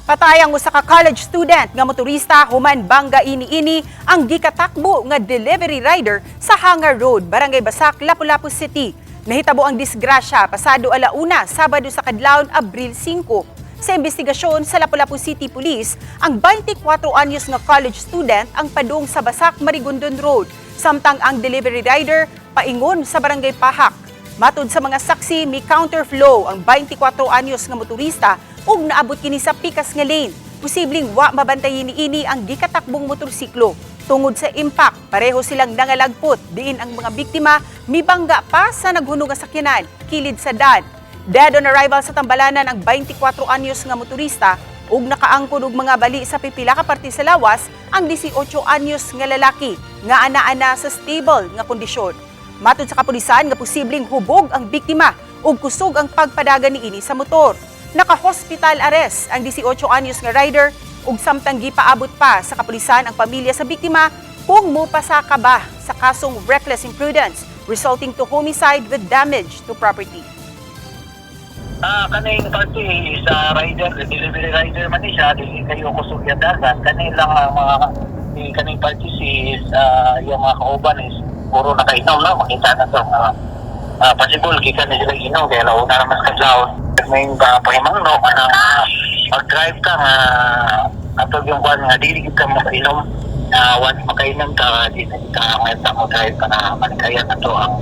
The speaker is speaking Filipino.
Patayang usa ka college student nga motorista human Banga ini ang gikatakbo nga delivery rider sa Hangar Road, Barangay Basak, Lapu-Lapu City. Nahitabo ang disgrasya pasado alauna, Sabado sa kadlawon, Abril 5. Sa investigasyon sa Lapu-Lapu City Police, ang 24 anyos nga college student ang padung sa Basak, Marigondon Road, samtang ang delivery rider paingon sa Barangay Pahak. Matud sa mga saksi, may counterflow ang 24 anyos nga motorista ug naabot kini sa pikas nga lane. Posibleng wa mabantayin niini ang gikatakbong motorsiklo. Tungod sa impact, pareho silang nangalagpot, diin ang mga biktima mibangga pa sa naghunog nga sakyanan, kilid sa daan. Dead on arrival sa tambalanan ang 24 anyos nga motorista ug nakaangkon og mga bali sa pipila ka parte sa lawas ang 18 anyos nga lalaki nga ana-ana sa stable nga kondisyon. Matud sa kapulisan nga posibleng hubog ang biktima ug kusog ang pagpadagan niini sa motor. Naka-hospital arrest ang 18 anyos nga rider ug samtang gipaabot pa sa kapulisan ang pamilya sa biktima kung mopasaka ba sa kasong reckless imprudence resulting to homicide with damage to property. Kaning party sa rider, delivery rider man siya, dili kayo kusog yung dagat. Kaning lang ang mga kaning party is yung mga kauban is puro nakainom na, makita na ito. Possible, kika na sila inom, kaya launa naman kadlaw. May pahimangno ka na mag-drive ka nga atog yung kwan nga dili ka makainom. Once makainom ka, di ka mag-drive ka na manikayan na ito ang